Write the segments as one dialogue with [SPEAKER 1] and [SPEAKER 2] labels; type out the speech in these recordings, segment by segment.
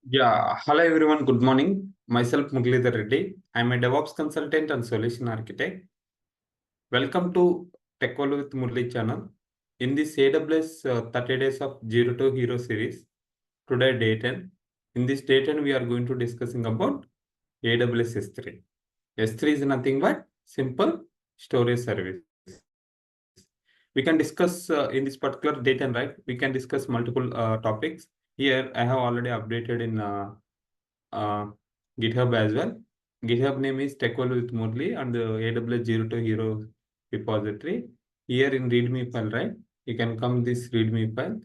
[SPEAKER 1] Yeah, hello everyone. Good morning. Myself Muralidhar Reddy. I'm a DevOps consultant and solution architect. Welcome to Tech World with Murli channel. In this AWS 30 Days of Zero to Hero series, today day 10. In this day 10, we are going to discussing about AWS S3. S3 is nothing but simple storage service. We can discuss in this particular day 10, right? We can discuss multiple topics. Here, I have already updated in uh, GitHub as well. GitHub name is TechWell with Murli and the AWS Zero to Hero repository. Here in README file, right? You can come this README file.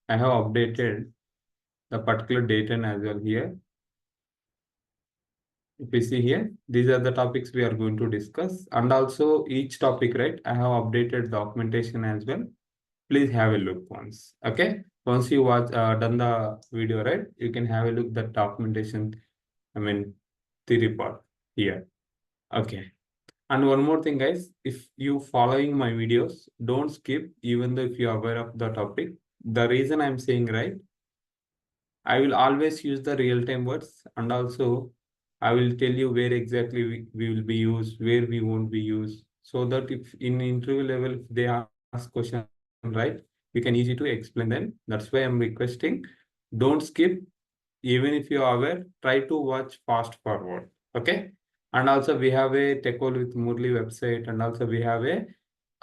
[SPEAKER 1] I have updated the particular data as well here. If you see here, these are the topics we are going to discuss. And also each topic, right? I have updated documentation as well. Please have a look once. Okay. Once you watch done the video, right? You can have a look at the documentation. The report here. Okay. And one more thing, guys, if you following my videos, don't skip, even though if you're aware of the topic. The reason I'm saying, right, I will always use the real-time words, and also I will tell you where exactly we will be used, where we won't be used, so that if in interview level, if they ask question, right, we can easy to explain them. That's why I'm requesting, don't skip. Even if you are aware, try to watch fast forward. Okay. And also we have a Tech World with Murli website, and also we have a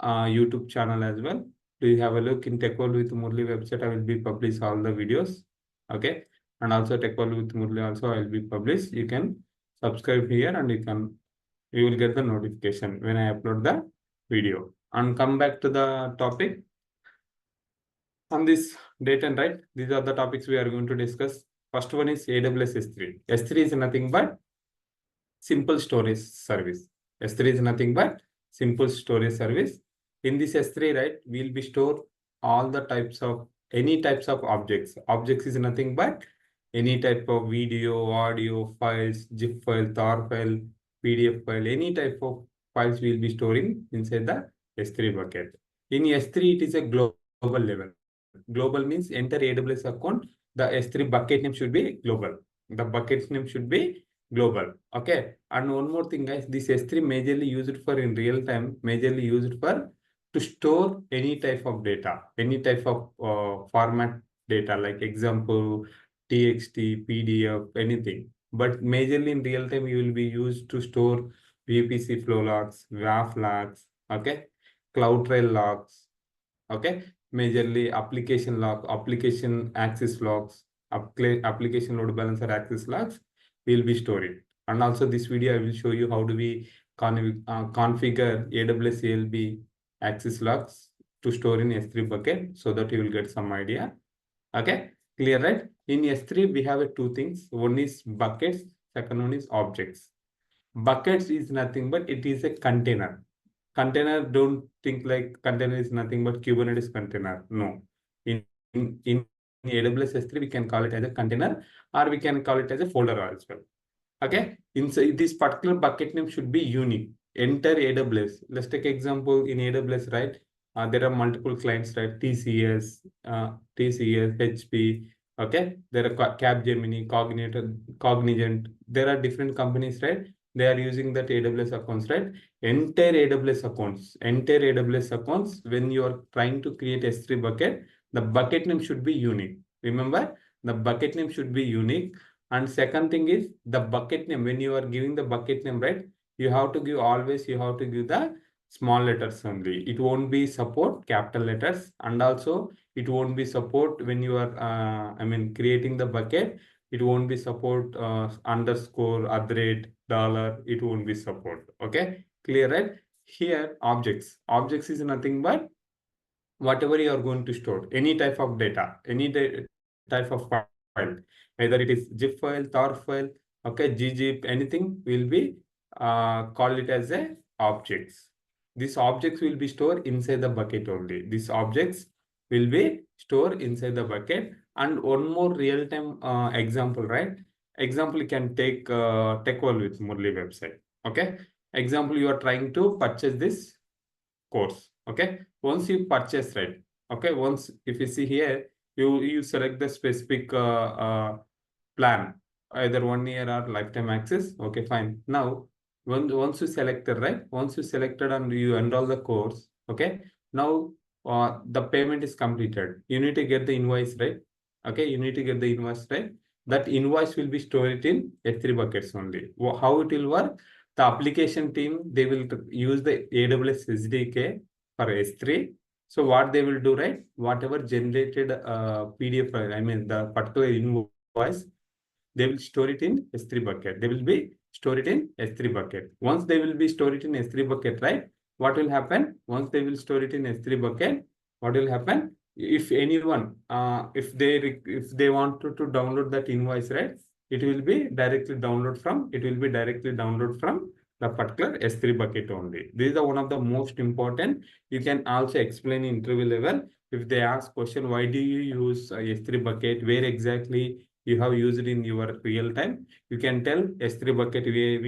[SPEAKER 1] YouTube channel as well. Please have a look in Tech World with Murli website. I will be publish all the videos. Okay. And also Tech World with Murli also I will be published. You can subscribe here and you will get the notification when I upload the video. And come back to the topic. On this date and right, these are the topics we are going to discuss. First one is AWS S3. S3 is nothing but simple storage service. S3 is nothing but simple storage service. In this S3, right, we'll be store all the types of any types of objects. Objects is nothing but any type of video, audio, files, zip file, tar file, PDF file, any type of files we'll be storing inside the S3 bucket. In S3, it is a global level. Global means enter AWS account. The S3 bucket name should be global. The bucket name should be global. Okay. And one more thing, guys, this S3 majorly used for in real time, majorly used for to store any type of data, any type of format data, like example, TXT, PDF, anything. But majorly in real time, you will be used to store VPC flow logs, WAF logs, okay, CloudTrail logs, okay, majorly application log, application access logs, application load balancer access logs will be stored. And also this video I will show you how do we configure AWS CLI access logs to store in S3 bucket, so that you will get some idea. Okay, clear, right? In S3 we have two things. One is buckets, second one is objects. Buckets is nothing but it is a container. Container, don't think like container is nothing but Kubernetes container. No. In AWS S3, we can call it as a container, or we can call it as a folder as well. Okay. Inside this particular bucket name should be unique. Enter AWS. Let's take example in AWS, right? There are multiple clients, right? TCS, HP. Okay. There are Capgemini, Cognizant. There are different companies, right? They are using that AWS accounts, right? Enter AWS accounts. Enter AWS accounts. When you are trying to create S3 bucket, the bucket name should be unique. Remember, the bucket name should be unique. And second thing is the bucket name. When you are giving the bucket name, right, you have to give always, you have to give the small letters only. It won't be support capital letters, and also it won't be support when you are, creating the bucket. It won't be support underscore, @ dollar. It won't be support. Okay, clear, right? Here, objects. Objects is nothing but whatever you are going to store, any type of data, any type of file, either it is zip file, tar file, okay, ggip, anything will be call it as a objects. These objects will be stored inside the bucket only. These objects will be stored inside the bucket. And one more real-time example, right? Example, you can take TechWall with Murli website. Okay. Example, you are trying to purchase this course. Okay. Once you purchase, right? Okay. Once, if you see here, you select the specific plan, either 1 year or lifetime access. Okay, fine. Now, once you selected, right? Once you selected and you enroll the course, okay. Now, the payment is completed. You need to get the invoice, right? Okay, you need to get the invoice, right? That invoice will be stored in S3 buckets only. How it will work? The application team, they will use the AWS SDK for S3. So what they will do, right? Whatever generated PDF file, I mean the particular invoice, they will store it in S3 bucket. They will be store it in S3 bucket. Once they will be store it in S3 bucket, right? What will happen? Once they will store it in S3 bucket, what will happen? If anyone, if they want to download that invoice, right? It will be directly download from. It will be directly download from the particular S3 bucket only. This is the one of the most important. You can also explain in interview level. If they ask question, why do you use S3 bucket? Where exactly you have used it in your real time? You can tell S3 bucket where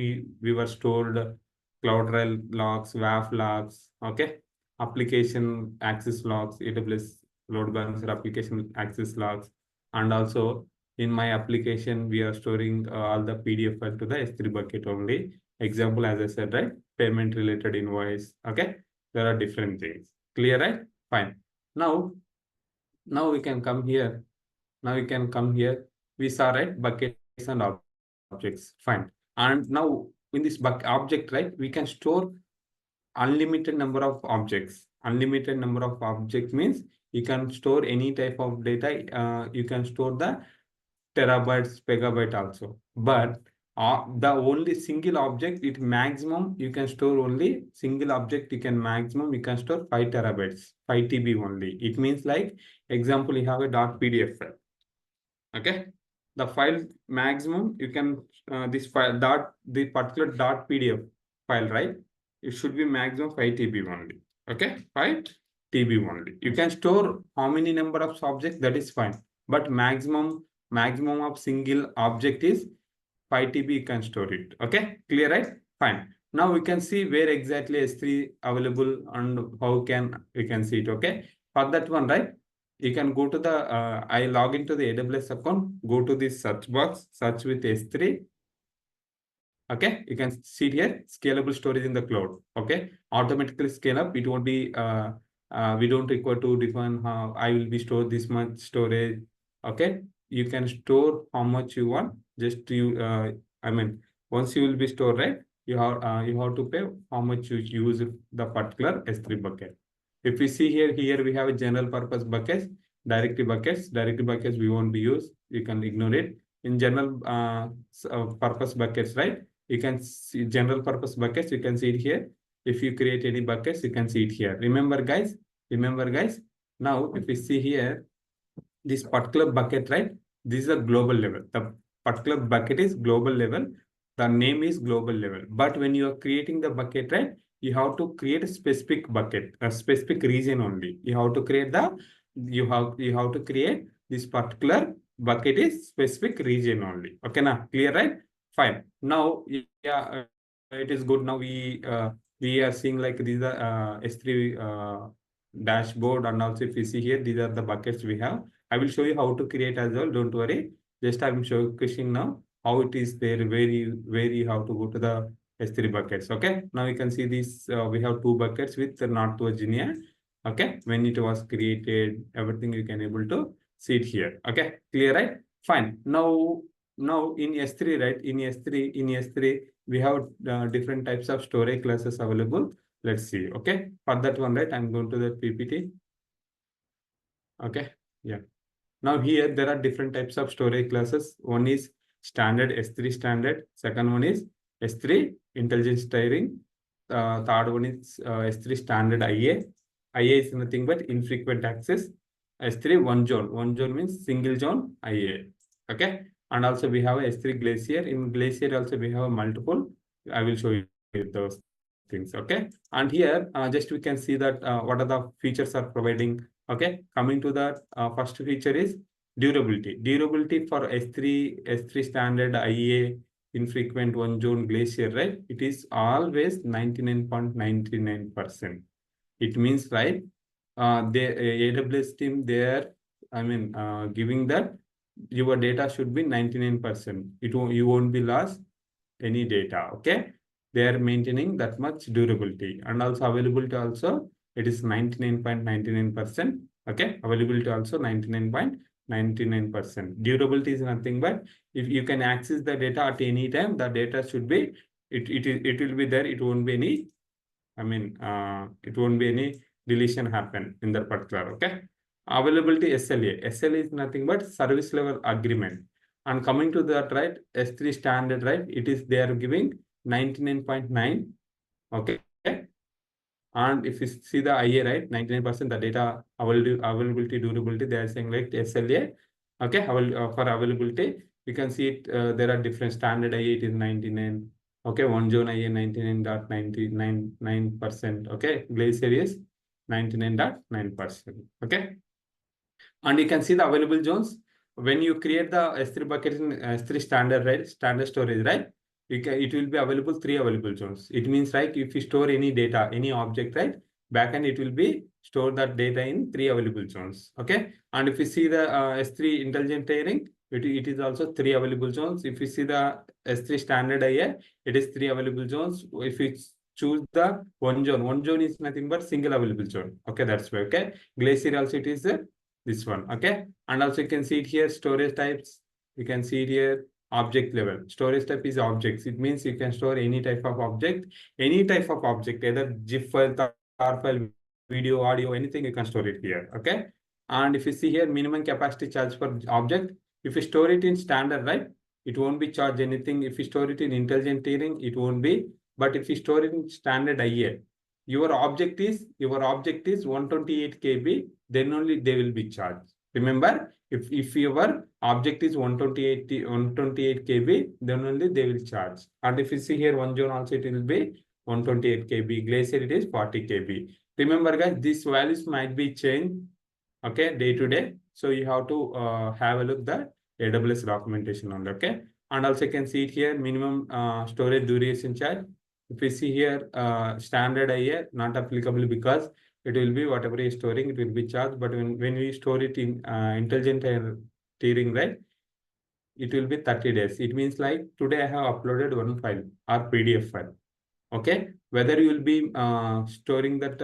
[SPEAKER 1] we were stored CloudTrail logs, WAF logs, okay, application access logs, AWS load balancer application access logs, and also in my application we are storing all the PDF file to the S3 bucket only. Example, as I said, right? Payment related invoice. Okay, there are different things. Clear, right? Fine. Now we can come here. Now you can come here. We saw, right, buckets and objects. Fine. And now in this object, right, we can store unlimited number of objects. Unlimited number of objects means you can store any type of data. You can store the terabytes, megabyte also. But the only single object, it maximum you can store only single object. You can maximum you can store 5 terabytes, 5 TB only. It means like example, you have a .pdf file. Okay, the file maximum you can this file the particular .pdf file, right? It should be maximum 5 TB only. Okay, 5 TB only. You can store how many number of objects, that is fine, but maximum of single object is 5 TB. You can store it. Okay, clear, right? Fine. Now we can see where exactly S3 available and how we can see it. Okay, for that one, right? You can go to the I log into the AWS account, go to this search box, search with S3. Okay, you can see it here, scalable storage in the cloud. Okay, automatically scale up. It won't be we don't require to define how I will be stored this much storage. Okay, you can store how much you want. Just you I mean, once you will be stored, right, you have to pay how much you use the particular S3 bucket. If we see here we have a general purpose buckets, directory buckets we won't be used. You can ignore it. In general purpose buckets, right? You can see general purpose buckets. You can see it here. If you create any buckets, you can see it here. Remember, guys. Now, if we see here, this particular bucket, right? This is a global level. The particular bucket is global level. The name is global level. But when you are creating the bucket, right, you have to create a specific bucket, a specific region only. You have to create to create this particular bucket is specific region only. Okay, now clear, right? Fine. Now, yeah, it is good. Now we are seeing like these are S3 dashboard, and also if you see here, these are the buckets we have. I will show you how to create as well. Don't worry. Just I'm showcasing now how it is there, where you have to go to the S3 buckets. Okay. Now you can see this. We have 2 buckets with North Virginia. Okay. When it was created, everything you can able to see it here. Okay. Clear, right? Fine. Now in S3, right? In S3, we have different types of storage classes available. Let's see. Okay. For that one, right? I'm going to the PPT. Okay. Yeah. Now here there are different types of storage classes. One is standard S3 standard. Second one is S3 intelligent steering. Third one is S3 standard IA. IA is nothing but infrequent access. S3 one zone. One zone means single zone IA. Okay. And also we have a S3 Glacier. In Glacier also we have a multiple. I will show you those things. Okay. And here just we can see that what are the features are providing. Okay. Coming to the first feature is durability. Durability for S3 standard IA infrequent one zone Glacier, right? It is always 99.99%. It means, right, the AWS team, they are, I mean, giving that your data should be 99%. You won't be lost any data. Okay, they are maintaining that much durability, and also availability also it is 99.99%. Okay, availability also 99.99%. Durability is nothing but if you can access the data at any time, the data should be it will be there. It won't be any, it won't be any deletion happen in that particular. Okay, availability SLA. SLA is nothing but service level agreement. And coming to that, right, S3 standard, right, it is they are giving 99.9. Okay, and if you see the IA, right, 99% the data availability durability, they are saying like SLA. Okay, for availability, you can see it. There are different standard IA. It is 99. Okay, one zone IA 99.999%. Okay, Glacier is 99.9%. Okay, and you can see the available zones when you create the S3 bucket in S3 standard, right, standard storage, right, it will be available 3 available zones. It means like if you store any data, any object, right, backend it will be store that data in 3 available zones. Okay, and if you see the S3 intelligent tiering, it is also 3 available zones. If you see the S3 standard IA, it is 3 available zones. If you choose the one zone is nothing but single available zone. Okay, that's why. Okay, Glacier also it is this one. Okay, and also you can see it here, storage types. You can see it here, object level. Storage type is objects. It means you can store any type of object, either GIF file, tar file, video, audio, anything you can store it here. Okay, and if you see here, minimum capacity charge per object. If you store it in standard, right, it won't be charged anything. If you store it in intelligent tiering, it won't be. But if you store it in standard IA, your object is 128 KB, then only they will be charged. Remember, if your object is 128 KB, then only they will charge. And if you see here, one zone also it will be 128 KB. Glacier it is 40 KB. Remember, guys, these values might be changed. Okay, day to day. So you have to have a look at AWS documentation on. Okay, and also you can see it here, minimum storage duration charge. If you see here, standard IA not applicable because it will be whatever you're storing, it will be charged. But when we store it in intelligent tiering, right, it will be 30 days. It means like today I have uploaded one file or PDF file. Okay, whether you will be storing that,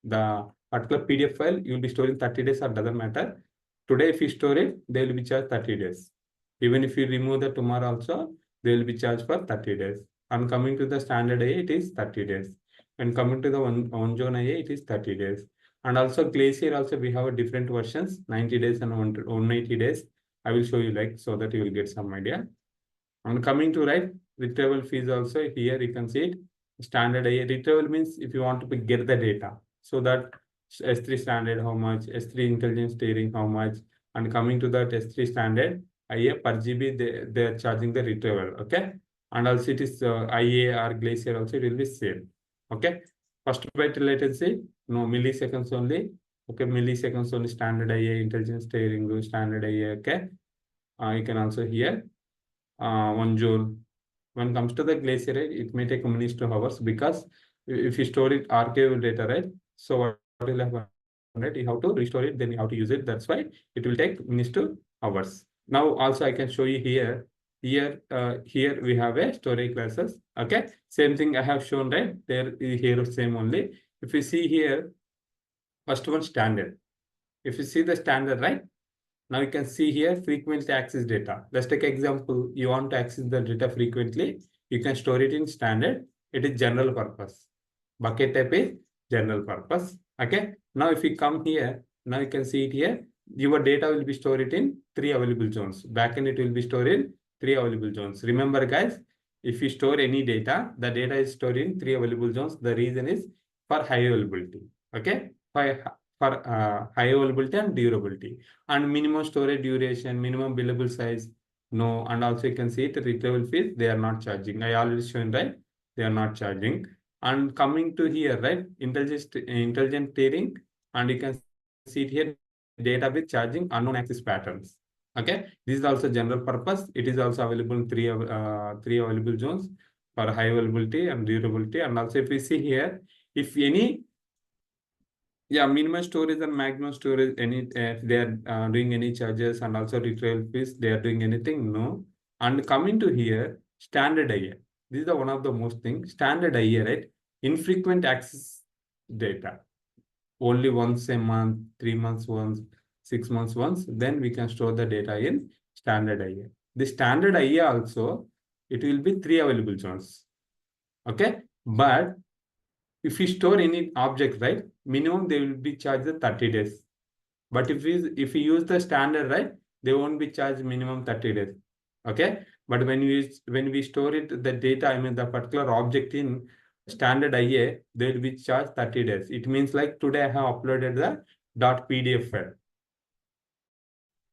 [SPEAKER 1] the particular PDF file, you will be storing 30 days or doesn't matter. Today, if you store it, they will be charged 30 days. Even if you remove the tomorrow also, they will be charged for 30 days. And coming to the standard IA, it is 30 days. And coming to the one zone IA, it is 30 days. And also Glacier also, we have a different versions, 90 days and 180 days. I will show you like, so that you will get some idea. And coming to right, retrieval fees also, here you can see it. Standard IA, retrieval means if you want to get the data. So that S3 standard, how much, S3 intelligence tiering, how much, and coming to that S3 standard, IA per GB, they are charging the retrieval. Okay, and also it is IA or Glacier also, it will be same. Okay, first byte latency, no, milliseconds only. Okay, milliseconds only, standard IA, intelligence tiering, standard IA. Okay, you can also hear one joule. When it comes to the Glacier, right, it may take minutes to hours, because if you store it archive data, right, so what will happen, right, you have to restore it, then you have to use it. That's why it will take minutes to hours. Now also I can show you here. Here we have a storage classes. Okay, same thing I have shown, right, there here same only. If you see here, first one standard. If you see the standard, right, now you can see here frequently access data. Let's take example. You want to access the data frequently. You can store it in standard. It is general purpose. Bucket type is general purpose. Okay. Now if you come here, now you can see it here. Your data will be stored in 3 available zones. Backend it will be stored in 3 available zones. Remember guys, if you store any data, the data is stored in 3 available zones. The reason is for high availability. Okay. For high availability and durability, and minimum storage duration, minimum billable size, no. And also you can see it, retrieval fees, they are not charging. I already shown, right, they are not charging. And coming to here, right, intelligent tiering, and you can see it here, data with charging unknown access patterns. Okay, this is also general purpose. It is also available in three available zones for high availability and durability. And also if we see here, if any Yeah, minimum storage and maximum storage, any if they are doing any charges and also retrieval fees, they are doing anything? No. And coming to here, standard IA. This is the one of the most thing. Standard IA, right? Infrequent access data. Only once a month, 3 months once, 6 months once, then we can store the data in standard IA. The standard IA also, it will be 3 available zones. Okay. But if we store any object, right, minimum they will be charged 30 days. But if we use the standard, right, they won't be charged minimum 30 days. Okay. But when we store it, the data, I mean the particular object in standard IA, they will be charged 30 days. It means like today I have uploaded the .pdf file.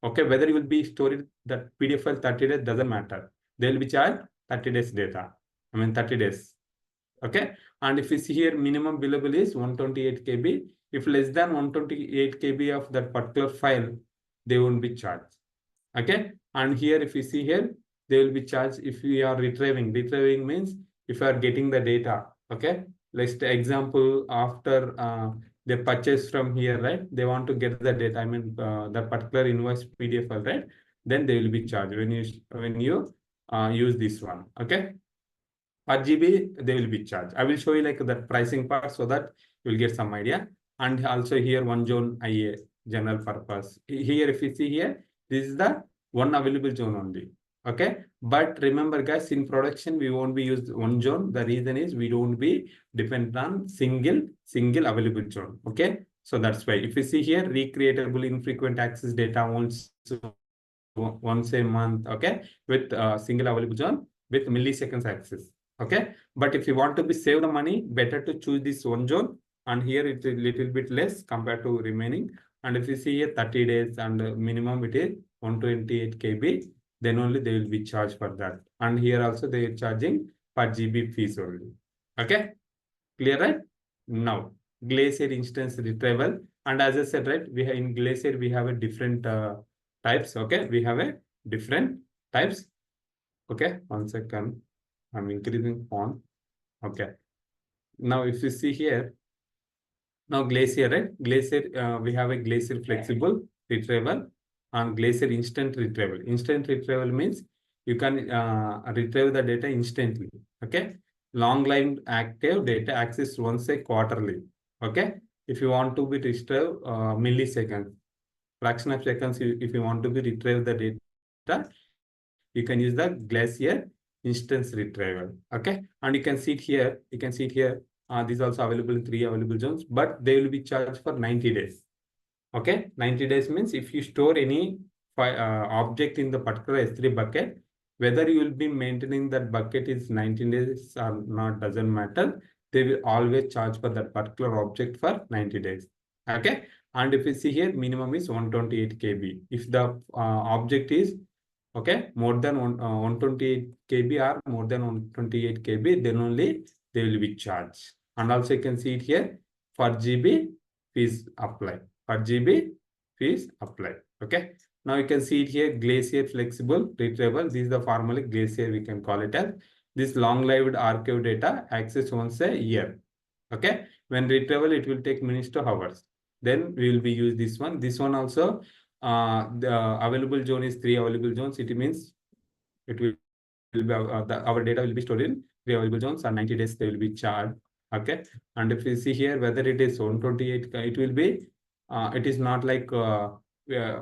[SPEAKER 1] Okay, whether you will be storing that PDF file 30 days doesn't matter. They will be charged 30 days data. I mean 30 days. Okay. And if you see here, minimum billable is 128 KB. If less than 128 KB of that particular file, they won't be charged. Okay. And here, if you see here, they will be charged if we are retrieving. Retrieving means if you are getting the data. Okay. Let's take example after they purchase from here, right? They want to get the data. I mean, the particular invoice PDF file, right? Then they will be charged when you use this one. Okay. Per GB, they will be charged. I will show you like that pricing part so that you will get some idea. And also here one zone IA, general purpose. Here, if you see here, this is the one available zone only. Okay. But remember guys, in production, we won't be used one zone. The reason is we don't be dependent on single available zone. Okay. So that's why if you see here, recreatable infrequent access data once a month. Okay. With single available zone with milliseconds access. Okay. But if you want to be save the money, better to choose this one zone. And here it's a little bit less compared to remaining. And if you see here 30 days and minimum it is 128 KB, then only they will be charged for that. And here also they are charging per GB fees only. Okay. Clear, right? Now, Glacier instance retrieval. And as I said, right, we have in Glacier, we have a different types. Okay. We have a different types. Okay. 1 second. I'm increasing font. Okay. Now, if you see here, now Glacier, right? Glacier, we have a Glacier flexible retrieval and Glacier instant retrieval. Instant retrieval means you can retrieve the data instantly. Okay. Long line active data access once a quarterly. Okay. If you want to be retrieve milliseconds, fraction of seconds, if you want to be retrieve the data, you can use the Glacier instance retrieval. Okay. And you can see it here. You can see it here. These also available in 3 available zones, but they will be charged for 90 days. Okay. 90 days means if you store any object in the particular S3 bucket, whether you will be maintaining that bucket is 19 days or not, doesn't matter. They will always charge for that particular object for 90 days. Okay. And if you see here, minimum is 128 KB. If the object is okay, more than 128 KB or more than 128 KB, then only they will be charged. And also you can see it here, for GB fees apply. For GB fees apply. Okay. Now you can see it here, Glacier flexible retrieval. This is the formally Glacier, we can call it as. This long-lived archive data access once a year. Okay. When retrieval, it will take minutes to hours. Then we will be use this one. This one also, the available zone is 3 available zones. It means it will be our data will be stored in 3 available zones and 90 days they will be charged. Okay. And if you see here, whether it is 128, it will be, it is not like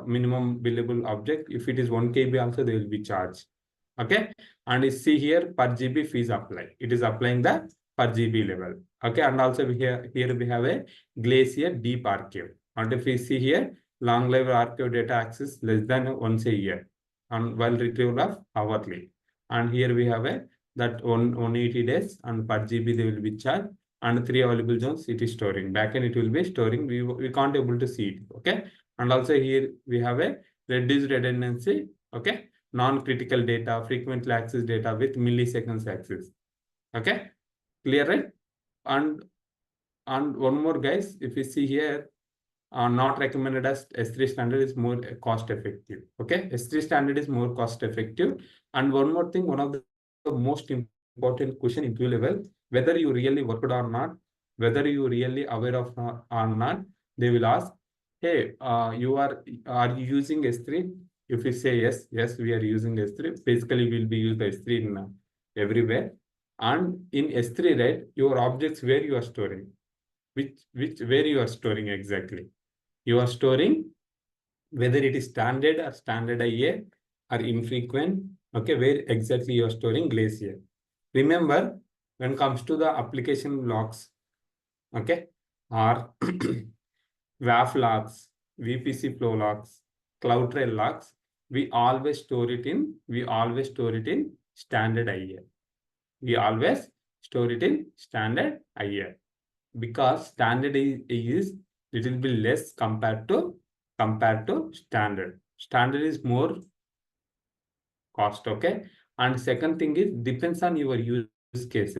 [SPEAKER 1] minimum billable object. If it is 1 KB also, they will be charged. Okay. And you see here per GB fees apply. It is applying the per GB level. Okay. And also here we have a Glacier deep archive. And if you see here, long lived archive data access less than once a year and while retrieval of hourly. And here we have a that 180 days and per GB they will be charged and 3 available zones it is storing. Backend it will be storing. We can't able to see it. Okay. And also here we have a reduced redundancy. Okay. Non-critical data, frequently accessed data with milliseconds access. Okay. Clear, right? And one more guys, if you see here, not recommended as S3 standard is more cost effective. Okay. S3 standard is more cost effective. And one more thing, one of the most important question interview level, whether you really worked or not, whether you really aware of or not, They will ask, hey, are you using S3? If you say yes, yes, we are using S3. Basically, we'll be using S3 in everywhere. And in S3, right, your objects where you are storing, where you are storing exactly. You are storing whether it is standard or standard IA or infrequent, okay, where exactly you are storing Glacier. Remember, when it comes to the application logs, okay, or WAF logs, VPC flow logs, CloudTrail logs, we always store it in standard IA. We always store it in standard IA because standard is little bit less compared to standard. Standard is more cost, okay? And second thing is depends on your use cases,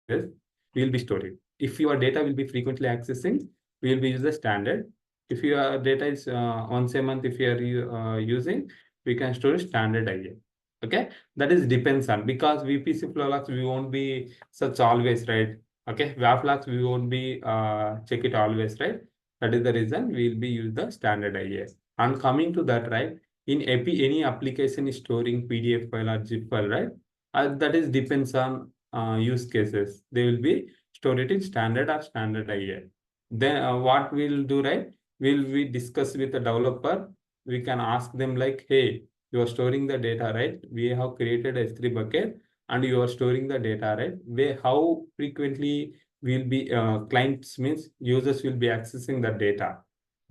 [SPEAKER 1] we will be storing. If your data will be frequently accessing, we will be use the standard. If your data is once a month, if you are using, we can store standard IA. Okay, that is depends on because VPC flow logs we won't be such always, right? Okay, WAF logs we won't be check it always, right? That is the reason we will be use the standard IA. And coming to that, right? In any application is storing PDF file or zip file, right? That is depends on use cases. They will be stored it in standard or standard IA. Then what we'll do, right? We discuss with the developer. We can ask them like, hey, you are storing the data, right? We have created a S3 bucket and you are storing the data, right? How frequently will be clients means users will be accessing the data.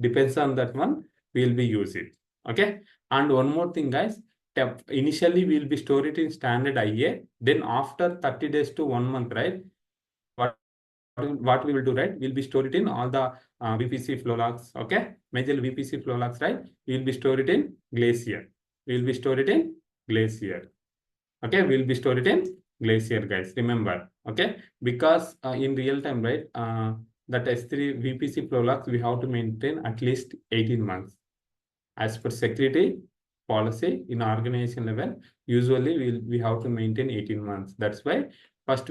[SPEAKER 1] Depends on that one, we'll be use it. Okay. And one more thing, guys, initially we'll be store it in standard IA. Then after 30 days to 1 month, right? What we will do, right? We'll be store it in all the VPC flow logs, okay? Major VPC flow logs, right? We'll be store it in Glacier. We'll be store it in Glacier. Okay, we'll be store it in Glacier, guys. Remember, okay? Because in real time, right? That S3 VPC flow logs, we have to maintain at least 18 months. As per security policy in organization level, usually we have to maintain 18 months. That's why first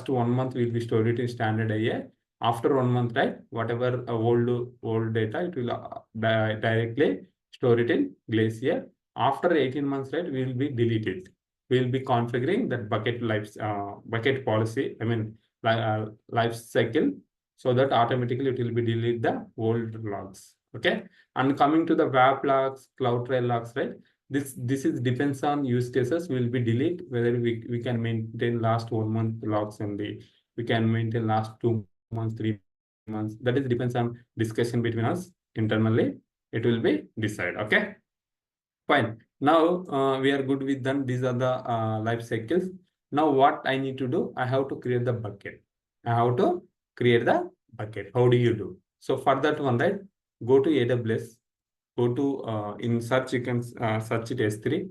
[SPEAKER 1] 1 month we'll be stored it in standard IA. After 1 month, right, whatever old data, it will directly store it in Glacier. After 18 months, right, we will be deleted. We will be configuring that bucket policy. I mean life cycle, so that automatically it will be delete the old logs. Okay. And coming to the WAP logs, CloudTrail logs, right? This is depends on use cases. Will be delete whether we can maintain last 1 month logs and we can maintain last 2 months, 3 months. That is depends on discussion between us internally. It will be decided. Okay, fine. Now we are good with them. These are the life cycles. Now what I need to do? I have to create the bucket. I have to create the bucket. How do you do? So for that one, right? Go to AWS. Go to in search, you can search it S3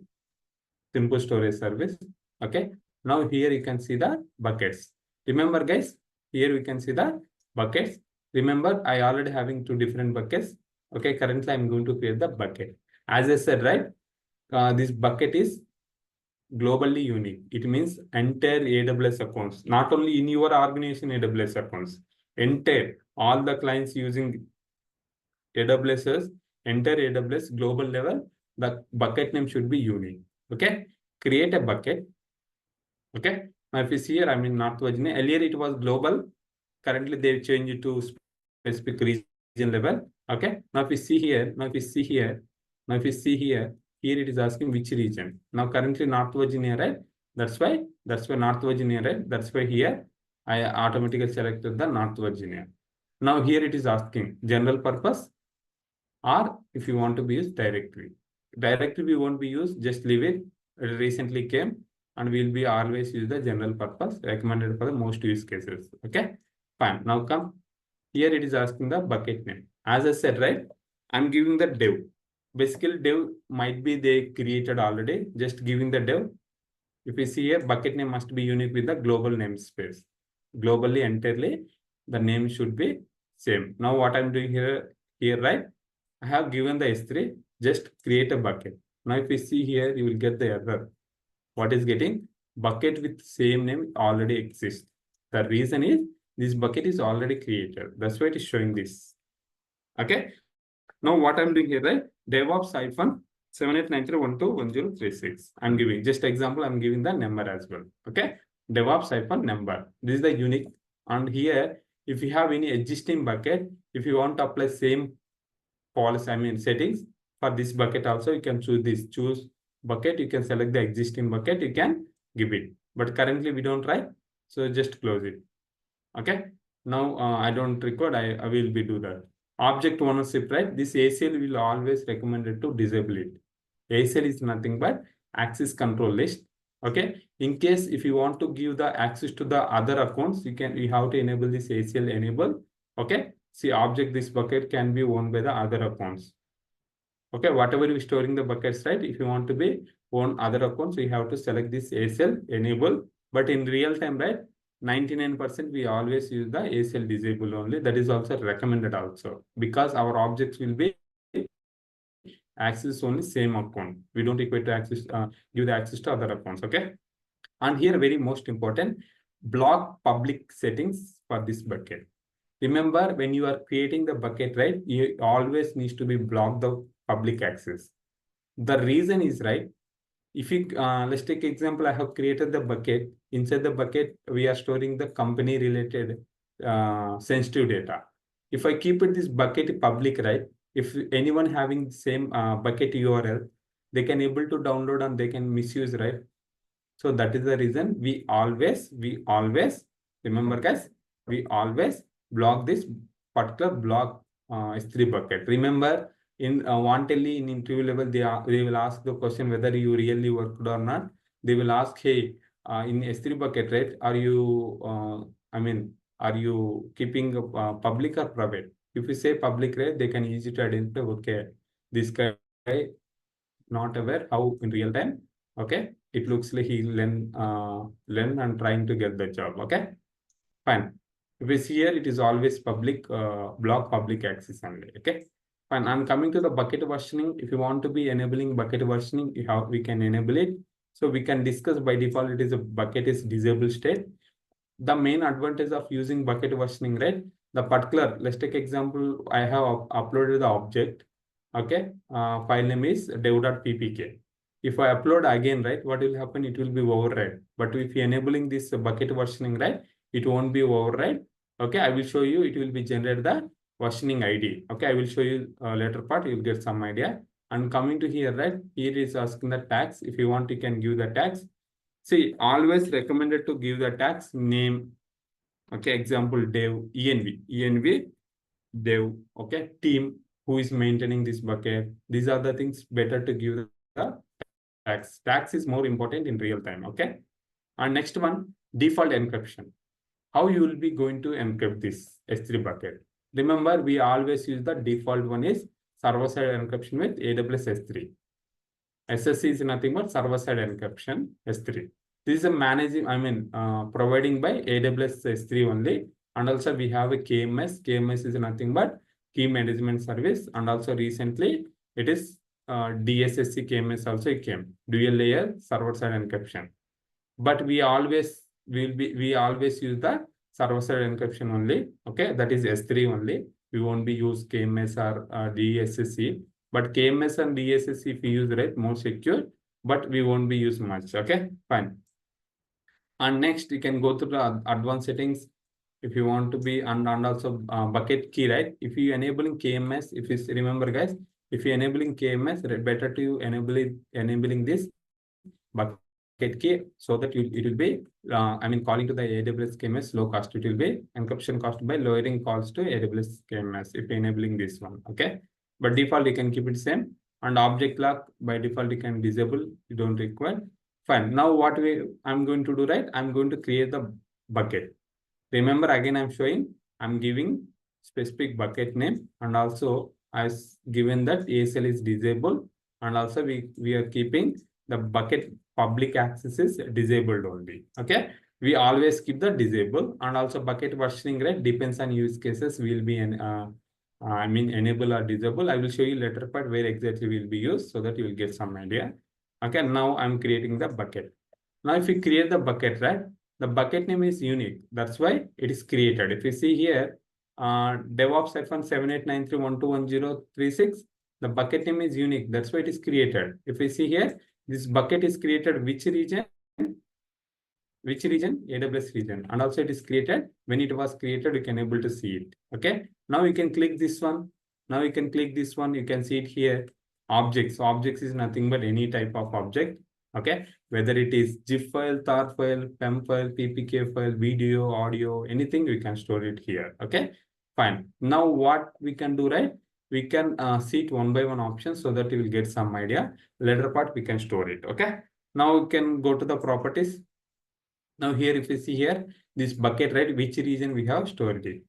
[SPEAKER 1] simple storage service. Okay. Now here you can see the buckets. Remember, guys, here we can see the buckets. Remember, I already having 2 different buckets. Okay. Currently, I'm going to create the bucket. As I said, right, this bucket is globally unique. It means entire AWS accounts, not only in your organization AWS accounts, entire all the clients using AWS, enter AWS global level, the bucket name should be unique. Okay. Create a bucket. Okay. Now if you see here, I'm in North Virginia. Earlier it was global. Currently they changed it to specific region level. Okay. Now if you see here, here it is asking which region. Now currently North Virginia, right? That's why North Virginia, right? That's why here I automatically selected the North Virginia. Now here it is asking general purpose, or if you want to be used directory. Directory we won't be used, just leave it. It recently came and we'll be always use the general purpose recommended for the most use cases. Okay, fine. Now come here, it is asking the bucket name. As I said, right, I'm giving the dev. Basically, dev might be they created already, just giving the dev. If you see here, bucket name must be unique with the global namespace. Globally, entirely, the name should be same. Now, what I'm doing here, right? I have given the S3, just create a bucket. Now, if you see here, you will get the error. What is getting? Bucket with same name already exists. The reason is this bucket is already created. That's why it is showing this. Okay. Now what I'm doing here, right? DevOps hyphen 7893121036. I'm giving just example. I'm giving the number as well. Okay. DevOps hyphen number. This is the unique. And here, if you have any existing bucket, if you want to apply same policy, settings for this bucket also, you can choose this. Choose bucket. You can select the existing bucket. You can give it. But currently we don't write. So just close it. Okay. Now I don't record. I will be do that. Object ownership, right? This ACL will always recommended to disable it. ACL is nothing but access control list. Okay. In case if you want to give the access to the other accounts, you have to enable this ACL enable. Okay. See, object this bucket can be owned by the other accounts. Okay. Whatever you storing the buckets, right? If you want to be own other accounts, you have to select this ACL enable. But in real time, right? 99% we always use the ACL disable only. That is also recommended also because our objects will be access only same account. We don't require to access give the access to other accounts. Okay. And here very most important, block public settings for this bucket. Remember when you are creating the bucket, right? You always needs to be block the public access. The reason is right. If you let's take example, I have created the bucket. Inside the bucket, we are storing the company related sensitive data. If I keep it this bucket public, right? If anyone having same bucket URL, they can able to download and they can misuse, right? So that is the reason we always remember guys, we always block this particular block S3 bucket. Remember in wantonly in interview level, they will ask the question whether you really worked or not. They will ask, hey, in S3 bucket, right? Are you are you keeping public or private? If you say public, right, they can easily identify, okay, this guy not aware how in real time. Okay, it looks like he learn and trying to get the job. Okay, fine. If we see here, it is always public block public access only. Okay, fine. I'm coming to the bucket versioning. If you want to be enabling bucket versioning, we can enable it. So we can discuss by default. It is a bucket is disabled state. The main advantage of using bucket versioning, right? The particular, let's take example. I have uploaded the object. Okay, file name is dev.ppk. If I upload again, right, what will happen? It will be override. But if you enabling this bucket versioning, right, it won't be override. Okay, I will show you. It will be generate the versioning ID. Okay, I will show you later part. You will get some idea. And coming to here, right, here is asking the tags. If you want, you can give the tags. See, always recommended to give the tags name. Okay, example dev env dev. Okay, team who is maintaining this bucket. These are the things better to give the tags. Tags is more important in real time. Okay, and next one, default encryption. How you will be going to encrypt this S3 bucket? Remember, we always use the default one is server-side encryption with AWS S3. SSE is nothing but server-side encryption S3. This is a managing, providing by AWS S3 only. And also we have a KMS. KMS is nothing but key management service. And also recently it is DSSC KMS also came. Dual layer server-side encryption. But we always use the server-side encryption only. Okay, that is S3 only. We won't be use KMS or DSSC. But KMS and DSSC if we use, right, more secure, but we won't be use much. Okay, fine. And next you can go to the advanced settings if you want to be and also bucket key, right? If you enabling KMS, if you remember guys, if you enabling KMS, better to enabling this bucket key so that it will be calling to the AWS KMS low cost. It will be encryption cost by lowering calls to AWS KMS if enabling this one. Okay, but default you can keep it same. And object lock by default you can disable, you don't require. Fine. Now what I'm going to do, right? I'm going to create the bucket. Remember again, I'm giving specific bucket name and also as given that ASL is disabled and also we are keeping the bucket public access is disabled only. Okay. We always keep the disable and also bucket versioning, right? Depends on use cases will be enable or disable. I will show you later part where exactly will be used so that you will get some idea. Okay, now I'm creating the bucket. Now, if you create the bucket, right, the bucket name is unique. That's why it is created. If you see here, DevOps F17893121036. The bucket name is unique. That's why it is created. If we see here, this bucket is created which region? Which region? AWS region. And also it is created. When it was created, you can able to see it. Okay. Now you can click this one. Now you can click this one. You can see it here. Objects. Objects is nothing but any type of object. Okay. Whether it is zip file, tar file, PEM file, PPK file, video, audio, anything, we can store it here. Okay. Fine. Now what we can do, right? We can see it one by one option so that you will get some idea. Later part, we can store it. Okay. Now we can go to the properties. Now here, if you see here, this bucket, right, which region we have stored it.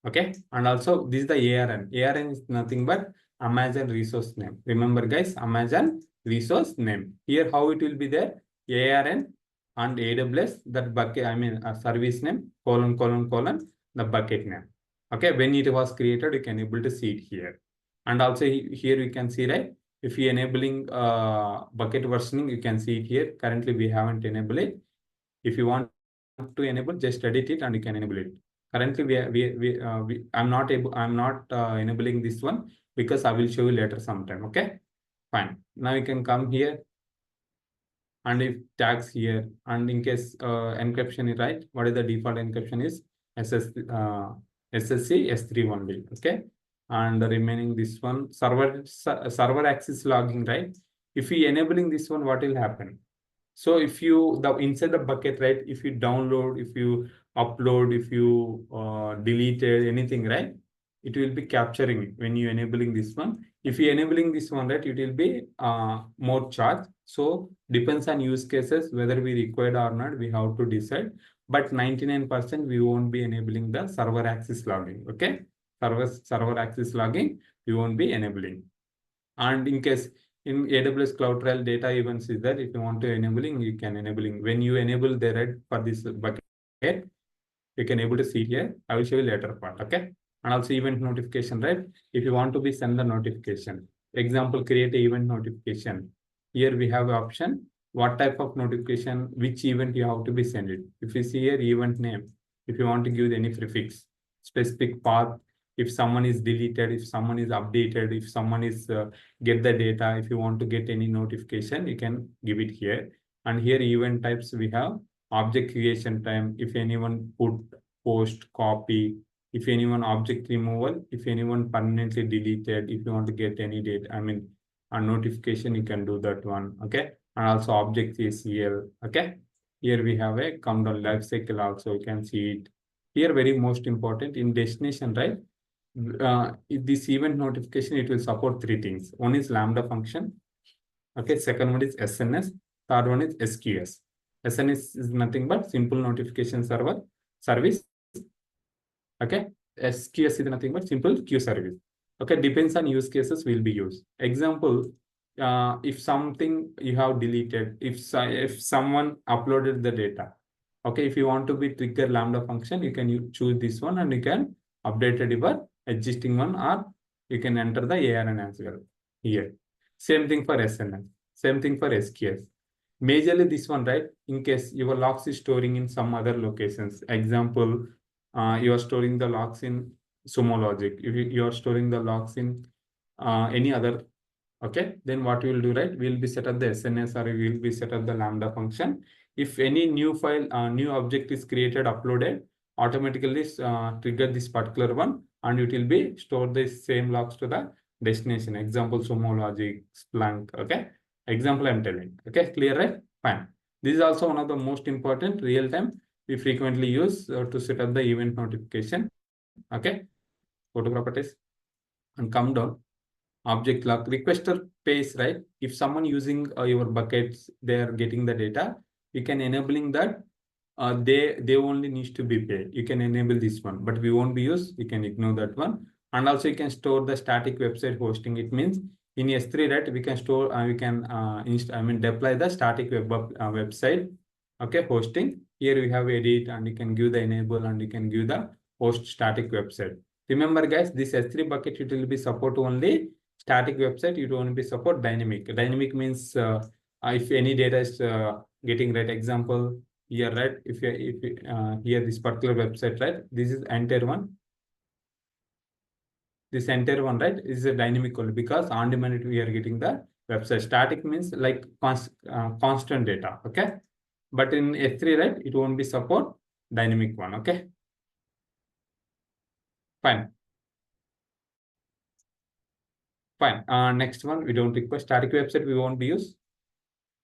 [SPEAKER 1] Okay. And also this is the ARN. ARN is nothing but Amazon resource name. Remember guys, Amazon resource name. Here how it will be there, ARN and AWS, that bucket, I mean a service name, colon, colon, colon, the bucket name. Okay. When it was created, you can able to see it here. And also here you can see, right, if you enabling bucket versioning, you can see it here. Currently we haven't enabled it. If you want to enable, just edit it and you can enable it. Currently, I'm not enabling this one because I will show you later sometime. Okay, fine. Now you can come here and if tags here, and in case encryption is right, what is the default encryption is SSC S3 only. Okay, and the remaining this one server access logging, right? If we enabling this one, what will happen? So if you inside the bucket, right, if you download, if you upload, if you deleted anything, right, it will be capturing when you enabling this one. If you enabling this one, right, it will be more charge. So depends on use cases whether we required or not, we have to decide. But 99% we won't be enabling the server access logging. Okay, server access logging we won't be enabling. And in case in AWS Cloud Trial data events is that if you want to enabling, you can enabling. When you enable the right for this bucket, you can able to see here. I will show you later part. Okay. And also event notification, right? If you want to be send the notification, example, create a event notification. Here we have option, what type of notification, which event you have to be send it. If you see here event name, if you want to give any prefix, specific path, if someone is deleted, if someone is updated, if someone is get the data, if you want to get any notification, you can give it here. And here event types we have object creation time, if anyone put, post, copy, if anyone object removal, if anyone permanently deleted, if you want to get any data, I mean a notification, you can do that one. Okay. And also object ACL. Okay. Here we have a countdown life cycle also, you can see it. Here very most important in destination, right? This event notification, it will support three things. One is Lambda function. Okay. Second one is SNS. Third one is SQS. SNS is nothing but simple notification server service. Okay. SQS is nothing but simple queue service. Okay. Depends on use cases will be used. Example, if something you have deleted, if someone uploaded the data. Okay. If you want to be trigger Lambda function, you can choose this one and you can update your existing one, or you can enter the ARN as well here. Same thing for SNS. Same thing for SQS. Majorly this one, right? In case your logs is storing in some other locations. Example, you are storing the logs in Sumo Logic. If you are storing the logs in any other, okay, then what we will do, right? We'll be set up the SNS or we will be set up the Lambda function. If any new file, new object is created, uploaded, automatically trigger this particular one, and it will be stored the same logs to the destination. Example, Sumo Logic, Splunk. Okay. Example I'm telling. Okay, clear, right? Fine. This is also one of the most important real time we frequently use to set up the event notification. Okay. Go to properties and come down. Object lock requester pays, right? If someone using your buckets, they are getting the data, you can enabling that they only needs to be paid. You can enable this one, but we won't be used. You can ignore that one. And also you can store the static website hosting. It means in S3, right, we can store, we can deploy the static website. Okay, hosting. Here we have edit and you can give the enable and you can give the host static website. Remember guys, this S3 bucket, it will be support only static website. It won't be support dynamic. Dynamic means if any data is getting right. Example here, right? If here this particular website, right? This is entire one. this entire one, right, is a dynamic only because on demand we are getting the website. Static means like constant data. Okay. But in S3, right, it won't be support dynamic one. Okay. Fine. Fine. Next one, we don't require static website. We won't be use.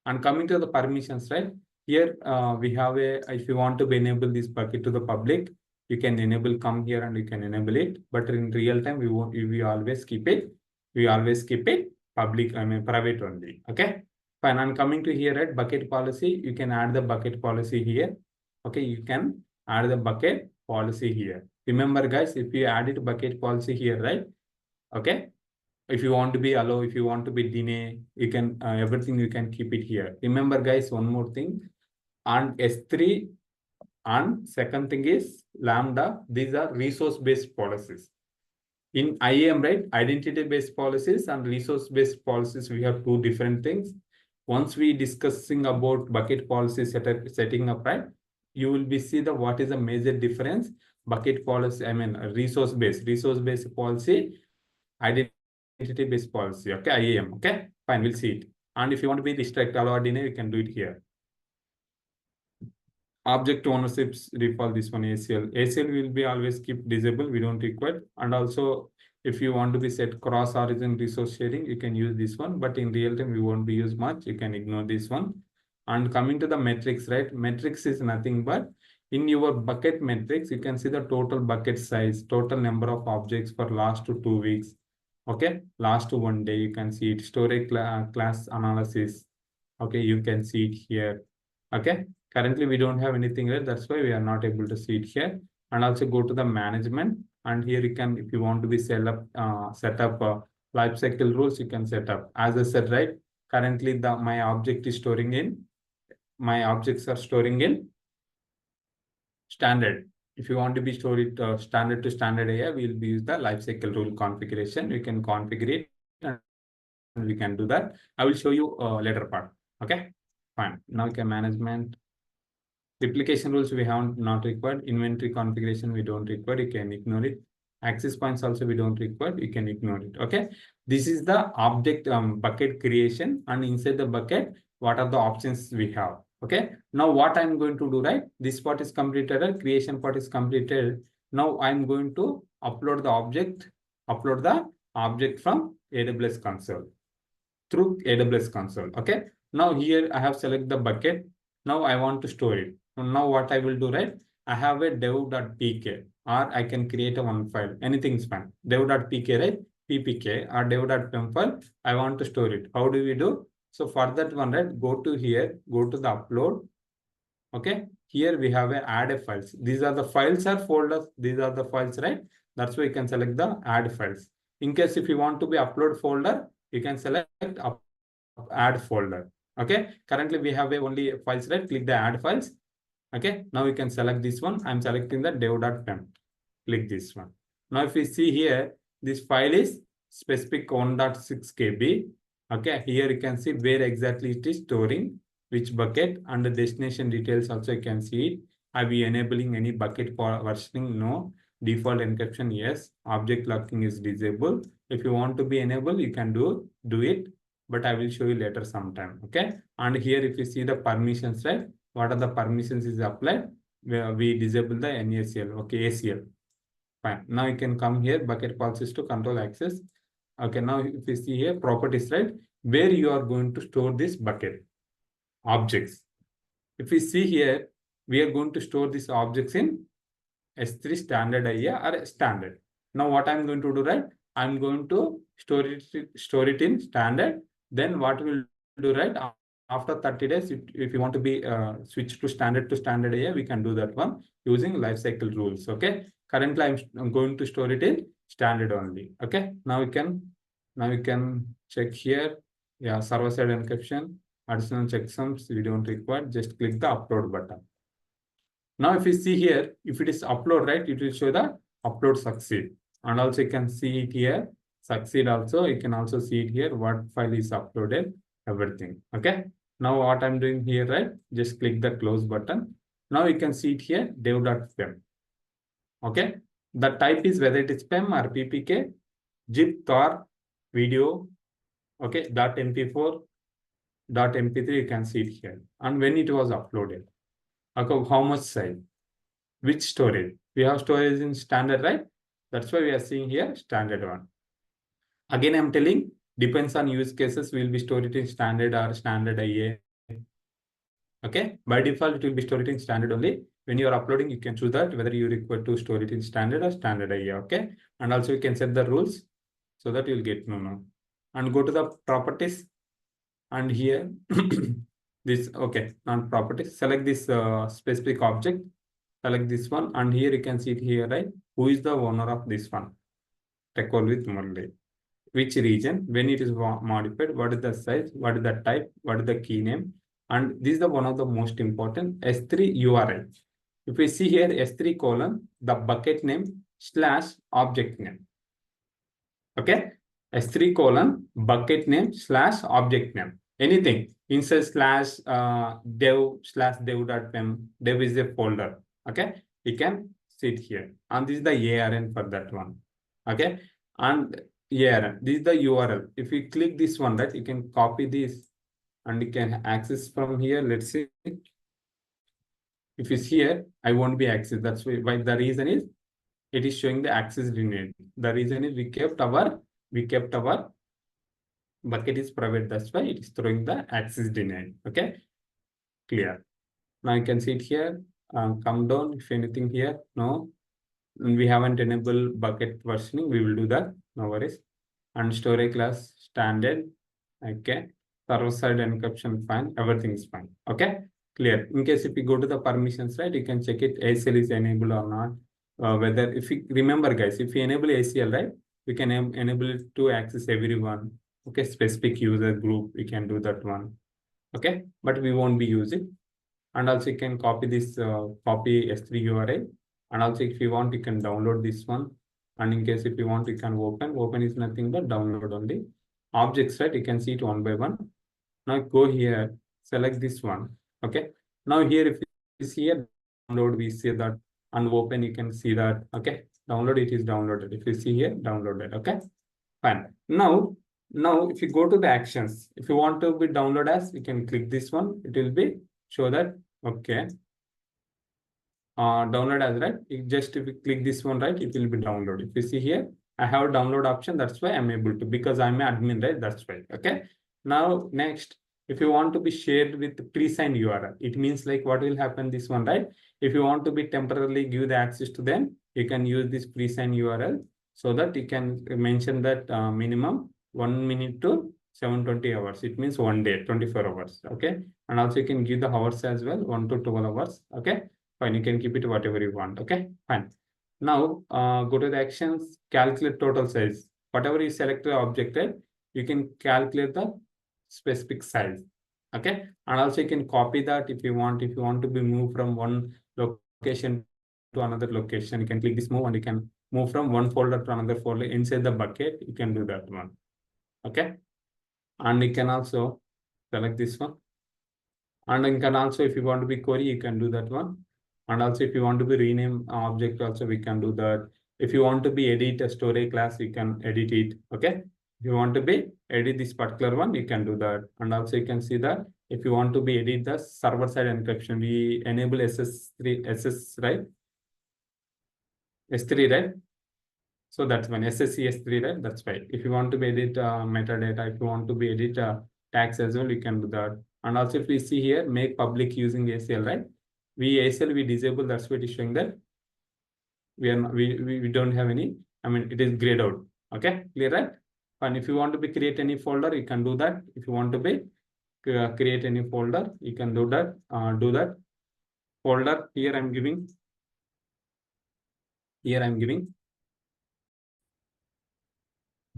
[SPEAKER 1] And coming to the permissions, right? Here we have a, if you want to enable this bucket to the public, you can enable, come here and you can enable it. But in real time, we always keep it. We always keep it public, I mean private only. Okay. Fine. And coming to here, right? Bucket policy, you can add the bucket policy here. Okay. You can add the bucket policy here. Remember guys, if you added bucket policy here, right? Okay. If you want to be allow, if you want to be deny, you can everything you can keep it here. Remember guys, one more thing, on S3, and second thing is Lambda, these are resource based policies. In IAM, right, identity based policies and resource based policies, we have two different things. Once we discussing about bucket policy setting up, right, you will be see the what is the major difference. Bucket policy, I mean resource based policy, identity-based policy, okay, IAM, okay, fine, we'll see it. And if you want to be restrict, allow or deny, you can do it here. Object ownerships default, this one ACL. ACL will be always keep disabled, we don't require. And also, if you want to be set cross-origin resource sharing, you can use this one, but in real time, we won't be use much, you can ignore this one. And coming to the metrics, right, metrics is nothing but in your bucket metrics, you can see the total bucket size, total number of objects for last 2 weeks. Okay, last 1 day, you can see it. Storage class analysis. Okay, you can see it here. Okay, currently we don't have anything here. That's why we are not able to see it here. And also go to the management. And here you can, if you want to be set up lifecycle rules, you can set up. As I said, right, currently my object is storing in, my objects are storing in standard. If you want to be stored standard to standard AI, we'll be use the lifecycle rule configuration. We can configure it and we can do that. I will show you later part. Okay, fine. Now we can management. Replication rules we have not required. Inventory configuration we don't require. You can ignore it. Access points also we don't require. You can ignore it. Okay, this is the object bucket creation, and inside the bucket, what are the options we have? Okay, now what I'm going to do, right? This part is completed, and creation part is completed. Now I'm going to upload the object from AWS Console through AWS Console. Okay, now here I have selected the bucket. Now I want to store it. Now what I will do, right? I have a dev.pk, or I can create a one file. Anything is fine. Dev.pk, right? ppk or dev.pem file. I want to store it. How do we do? So for that one, right, go to here, go to the upload. Okay, here we have a add files. These are the files or folders. These are the files, right? That's why you can select the add files. In case if you want to be upload folder, you can select add folder. Okay, currently we have only files, right? Click the add files. Okay, now we can select this one. I'm selecting the dev.pem. Click this one. Now if you see here, this file is specific 1.6 KB. Okay, here you can see where exactly it is storing, which bucket, and the destination details also you can see it. Are we enabling any bucket for versioning? No. Default encryption, yes. Object locking is disabled. If you want to be enabled, you can do it, but I will show you later sometime. Okay, and here if you see the permissions, right, what are the permissions is applied? We disable the NACL. Okay, ACL. Fine. Now you can come here, bucket policies to control access. Okay, now if you see here, properties, right, where you are going to store this bucket objects. If we see here, we are going to store these objects in S3 standard IA or standard. Now what I'm going to do, right, I'm going to store it in standard. Then what we'll do, right, after 30 days, if you want to be switch to standard IA, we can do that one using lifecycle rules. Okay, currently I'm going to store it in standard only. Okay, now we can check here. Yeah, server side encryption, additional checksums we don't require. Just click the upload button. Now if you see here, if it is upload, right, it will show the upload succeed, and also you can see it here succeed. Also you can also see it here what file is uploaded, everything. Okay, now what I'm doing here, right, just click the close button. Now you can see it here, dev.pem. Okay, the type is whether it is PEM or PPK. zip, tar, video, okay, .mp4, .mp3, you can see it here. And when it was uploaded, okay, how much size, which storage. We have storage in standard, right? That's why we are seeing here standard one. Again, I'm telling, depends on use cases, we'll be stored it in standard or standard IA. Okay, by default, it will be stored in standard only. When you are uploading, you can choose that whether you require to store it in standard or standard IA. Okay, and also you can set the rules so that you'll get no no. And go to the properties, and here this, okay, not properties. Select this specific object. Select this one, and here you can see it here, right? Who is the owner of this one? Record with Murli. Which region, when it is modified, what is the size, what is the type, what is the key name, and this is the one of the most important S3 URL. If we see here S3 colon, the bucket name / object name. Okay, S3 colon, bucket name / object name. Anything inside / dev/dev.pem. Dev is a folder. Okay, you can see it here, and this is the ARN for that one. Okay, and ARN, this is the URL. If you click this one, right, you can copy this and you can access from here. Let's see. If it's here, I won't be accessed. That's why the reason is it is showing the access denied. The reason is we kept our bucket is private. That's why it is throwing the access denied. Okay, clear. Now you can see it here. Come down. If anything here, no. We haven't enabled bucket versioning. We will do that. No worries. And storage class standard. Okay. Server side encryption fine. Everything is fine. Okay. Clear. In case if you go to the permissions, right, you can check it ACL is enabled or not. Whether if you remember, guys, if you enable ACL, right, we can enable it to access everyone. Okay, specific user group, we can do that one. Okay, but we won't be using. And also you can copy this copy S3 URL. And also if you want, you can download this one. And in case if you want, you can open. Open is nothing but download only. Objects, right? You can see it one by one. Now go here, select this one. Okay. Now here, if you see here, download, we see that, and open, you can see that. Okay. Download, it is downloaded. If you see here, downloaded. Okay. Fine. Now if you go to the actions, if you want to be download as, you can click this one. It will be show that. Okay. Download as, right? If you click this one, right, it will be download. If you see here, I have a download option. That's why I'm able to, because I'm an admin, right? That's why. Okay. Now, next, if you want to be shared with pre-signed URL, it means like what will happen this one, right? If you want to be temporarily give the access to them, you can use this pre-signed URL so that you can mention that minimum 1 minute to 720 hours. It means 1 day, 24 hours. Okay. And also you can give the hours as well, 1 to 12 hours. Okay. Fine, you can keep it whatever you want. Okay, fine. Now go to the actions, calculate total size. Whatever you select the object, right, you can calculate the specific size. Okay, and also you can copy that if you want. If you want to be moved from one location to another location, you can click this move and you can move from one folder to another folder inside the bucket. You can do that one. Okay, and you can also select this one. And you can also, if you want to be query, you can do that one. And also if you want to be rename object also, we can do that. If you want to be edit a storage class, you can edit it. Okay. If you want to be edit this particular one, you can do that. And also you can see that if you want to be edit the server side encryption, we enable SS, right? S3, right? So that's one SSC S3, right? That's why. If you want to be edit metadata, if you want to be edit tags as well, you can do that. And also if we see here, make public using ACL, right? ACL we disable, that's why it is showing that we don't have any, I mean, it is grayed out. Okay, clear, right? And if you want to be create any folder, you can do that. If you want to be create any folder, you can do that. Folder here I'm giving.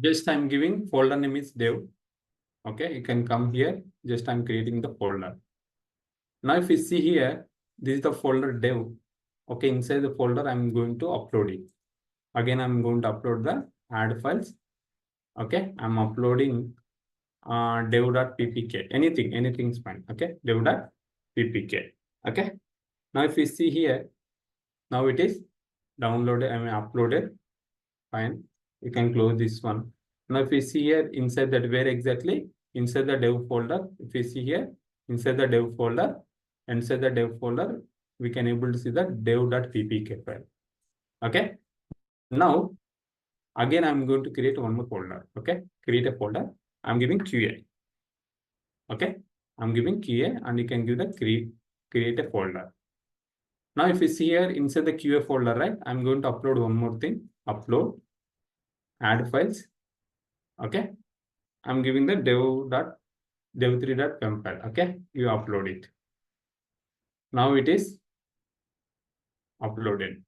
[SPEAKER 1] Just I'm giving folder name is dev. Okay, you can come here. Just I'm creating the folder. Now if you see here, this is the folder dev. Okay, inside the folder, I'm going to upload it. Again, I'm going to upload the add files. Okay, I'm uploading dev.ppk. Anything is fine. Okay, dev.ppk. Okay, now if you see here, now it is downloaded, I mean uploaded. Fine. You can close this one. Now, if you see here inside that, where exactly? Inside the dev folder. If you see here inside the dev folder, we can able to see the dev.ppk file. Okay. Now, again, I'm going to create one more folder. Okay. Create a folder. I'm giving QA. Okay. I'm giving QA, and you can give the create a folder. Now, if you see here inside the QA folder, right, I'm going to upload one more thing. Upload, add files. Okay. I'm giving the dev3.pem file. Okay. You upload it. Now it is uploaded.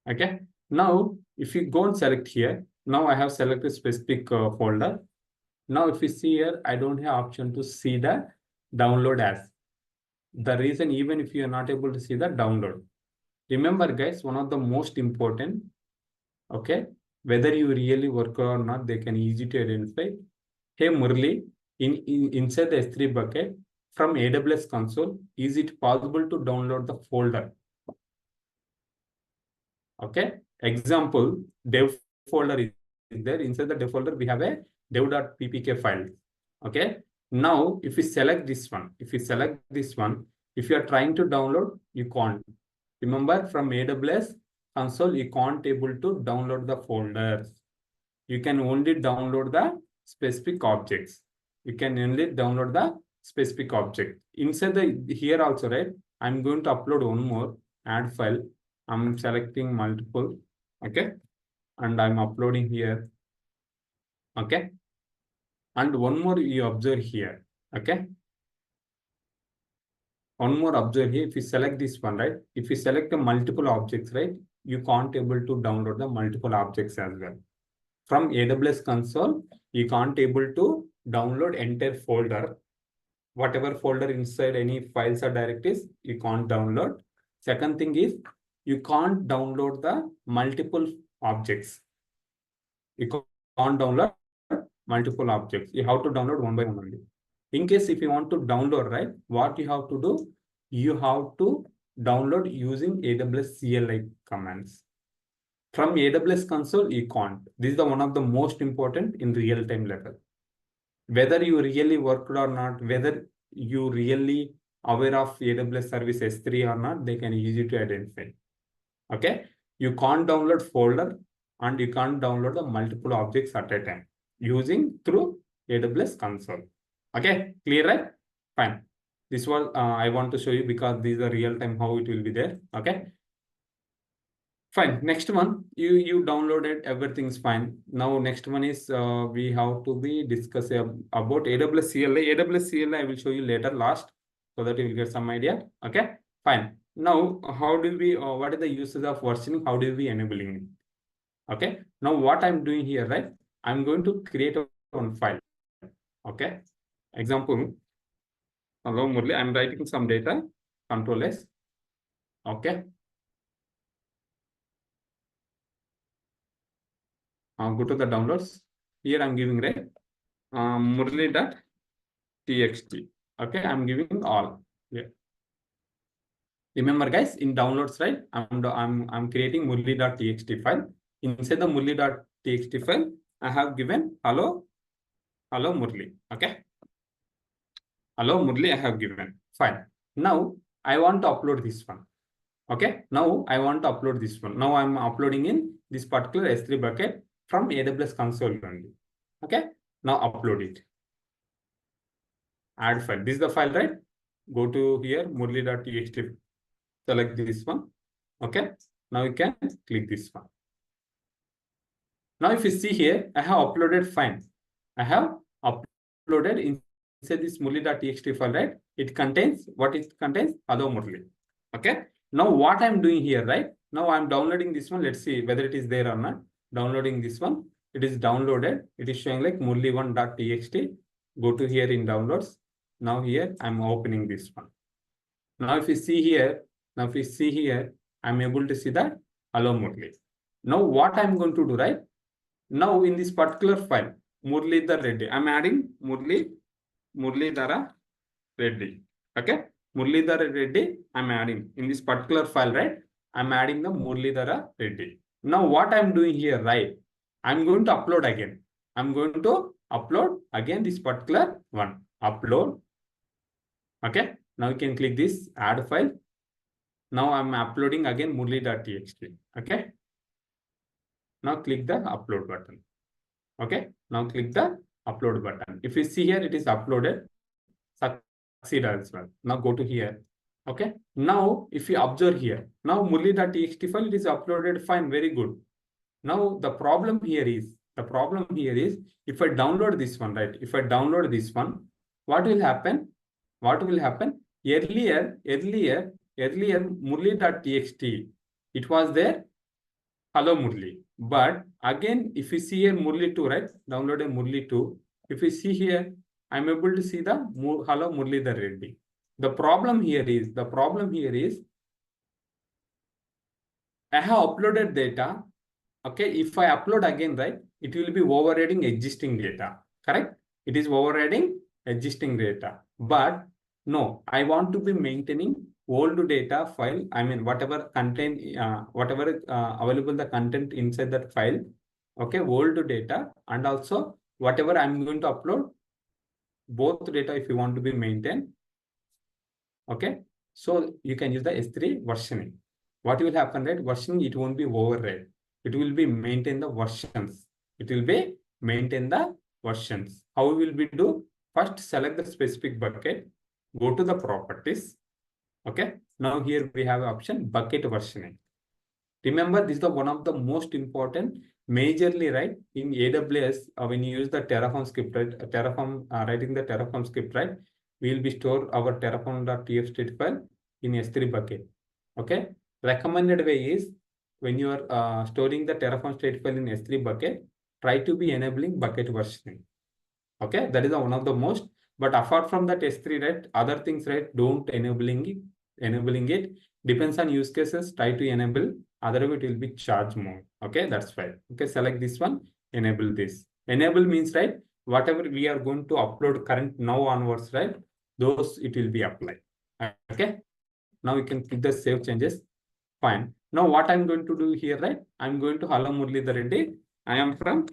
[SPEAKER 1] Okay. Now, if you go and select here, now I have selected specific folder. Now, if you see here, I don't have option to see the download as. The reason, even if you are not able to see the download. Remember, guys, one of the most important, okay, whether you really work or not, they can easy to identify. Hey, Murli, inside the S3 bucket from AWS Console, is it possible to download the folder? Okay. Example, dev folder is there. Inside the dev folder, we have a dev.ppk file. Okay. Now, if you select this one, if you are trying to download, you can't. Remember, from AWS Console, you can't able to download the folders. You can only download the specific objects. You can only download the specific object. Inside the here also, right? I'm going to upload one more add file. I'm selecting multiple, okay, and I'm uploading here, okay, and one more you observe here, okay. One more observe here. If you select this one, right? If you select the multiple objects, right, you can't able to download the multiple objects as well. From AWS Console, you can't able to download entire folder. Whatever folder inside any files or directories, you can't download. Second thing is, you can't download the multiple objects. You can't download multiple objects. You have to download one by one only. In case if you want to download, right, what you have to do, you have to download using AWS CLI commands. From AWS Console, you can't. This is the one of the most important in real-time level. Whether you really worked or not, whether you really aware of AWS Service S3 or not, they can easy to identify. Okay. You can't download folder and you can't download the multiple objects at a time using through AWS Console. Okay. Clear, right? Fine. This was I want to show you because this is a real time how it will be there. Okay. Fine. Next one, you downloaded, everything's fine. Now next one is we have to be discussing about AWS CLI. AWS CLI I will show you later last so that you will get some idea. Okay, fine. Now how do we what are the uses of versioning? How do we enabling it? Okay. Now what I'm doing here, right? I'm going to create one file. Okay. Example. Hello Murli, I'm writing some data. Control S. Okay. Go to the downloads. Here I'm giving right murli.txt. Okay, I'm giving all. Yeah. Remember, guys, in downloads, right? I'm creating murli.txt file. Inside the murli.txt file, I have given hello Murli. Okay. Hello Murli, I have given. Fine. Now I want to upload this one. Okay. Now I want to upload this one. Now I'm uploading in this particular S3 bucket from AWS Console only. Okay. Now upload it. Add file. This is the file, right? Go to here, murli.txt. Select this one. Okay. Now you can click this one. Now if you see here, I have uploaded fine. I have uploaded inside this murli.txt file, right? It contains what it contains. Hello Murli. Okay. Now what I'm doing here, right? Now I'm downloading this one. Let's see whether it is there or not. Downloading this one. It is downloaded. It is showing like murli1.txt. Go to here in downloads. Now here I'm opening this one. Now if you see here, I'm able to see that hello Murli. Now what I'm going to do, right? Now in this particular file, Murlidhar Reddy, I'm adding Murlidhara Reddy. Okay, Murlidhara Reddy, I'm adding in this particular file, right? I'm adding the Murlidhara Reddy. Now what I'm doing here, right? I'm going to upload again. I'm going to upload again this particular one. Upload. Okay. Now you can click this add file. Now I'm uploading again murli.txt. Okay. Now click the upload button. Okay. Now click the upload button. If you see here, it is uploaded. Succeed as well. Now go to here. Okay. Now if you observe here, now murli.txt file, it is uploaded fine. Very good. Now the problem here is, if I download this one, right? If I download this one, what will happen? What will happen? Earlier, Murli.txt, it was there, hello Murli. But again, if you see here Murli 2, right? Download a Murli 2. If you see here, I'm able to see the hello Murli the Reddy. The problem here is, I have uploaded data. Okay, if I upload again, right, it will be overriding existing data, correct? It is overriding existing data. But no, I want to be maintaining old data file. I mean, whatever content, available the content inside that file. Okay, old data, and also whatever I'm going to upload, both data if you want to be maintained. Okay, so you can use the S3 versioning. What will happen, right? Versioning, it won't be override. It will be maintain the versions. It will be maintain the versions. How will we do? First, select the specific bucket. Go to the properties. Okay. Now here we have option bucket versioning. Remember, this is the one of the most important, majorly, right, in AWS, when you use the Terraform script, right, writing the Terraform script, right, we will be store our terraform.txt file in S3 bucket. Okay. Recommended way is, when you are storing the Terraform state file in S3 bucket, try to be enabling bucket versioning. Okay, that is one of the most. But apart from that S3, right, other things, right, don't enabling it. Depends on use cases. Try to enable. Otherwise, it will be charge more. Okay, that's fine. Okay, select this one. Enable this. Enable means, right, whatever we are going to upload current now onwards, right, those it will be applied. Okay. Now you can click the save changes. Fine. Now what I'm going to do here, right? I'm going to hello Muralidhar Reddy. I am from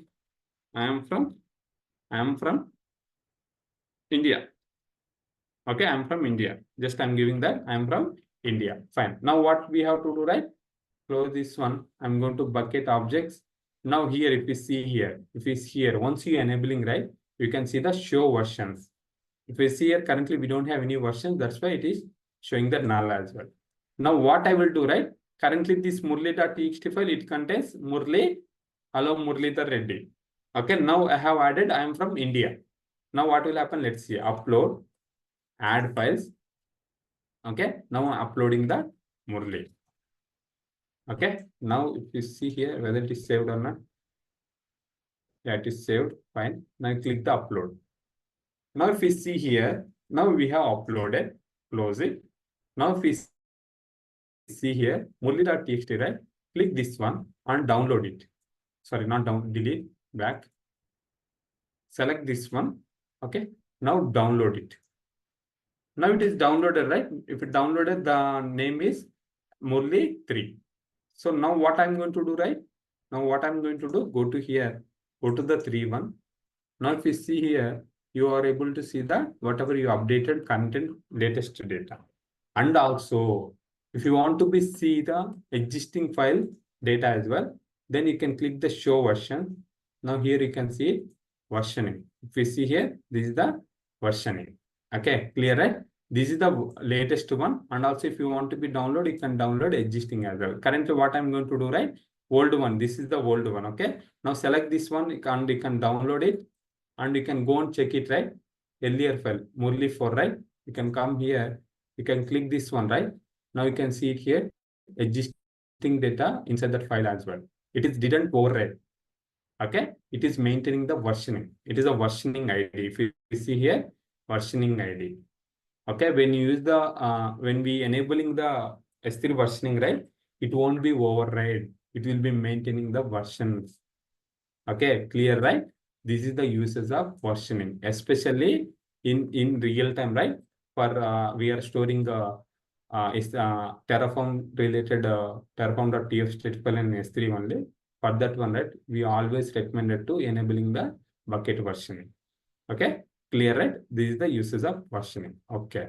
[SPEAKER 1] India. Okay, I'm from India. Just I'm giving that I'm from India. Fine. Now what we have to do, right? Close this one. I'm going to bucket objects. Now here, if you see here, once you enabling, right, you can see the show versions. If you see here, currently we don't have any versions. That's why it is showing the null as well. Now what I will do, right? Currently this murli.txt file, it contains Murli, hello Muralidhar Reddy. Okay, now I have added, I am from India. Now what will happen? Let's see, upload, add files. Okay, now I'm uploading the Murli. Okay, now if you see here, whether it is saved or not. Yeah, it is saved, fine. Now click the upload. Now if we see here, now we have uploaded, close it. Now if we see here, murli.txt, right? Click this one and download it. Sorry, not down, delete, back. Select this one. Okay. Now download it. Now it is downloaded, right? If it downloaded, the name is Murli 3. So now what I'm going to do, right? Now what I'm going to do, go to here, go to the 3 one. Now if you see here, you are able to see that whatever you updated content, latest data. And also, if you want to be see the existing file data as well, then you can click the show version. Now here you can see versioning. If you see here, this is the versioning. Okay, clear, right? This is the latest one. And also if you want to be download, you can download existing as well. Currently what I'm going to do, right? Old one. This is the old one. Okay. Now select this one and you can download it and you can go and check it, right? Earlier file, Murli 4, right? You can come here. You can click this one, right? Now you can see it here, existing data inside that file as well. It is didn't override. Okay. It is maintaining the versioning. It is a versioning ID. If you see here, versioning ID. Okay. When you use the, when we enabling the S3 versioning, right? It won't be override. It will be maintaining the versions. Okay. Clear, right? This is the uses of versioning, especially in real time, right? For we are storing the Terraform related Terraform.txt file in S3 only. for that one, right, we always recommended to enabling the bucket versioning. Okay, clear, right? This is the uses of versioning. Okay.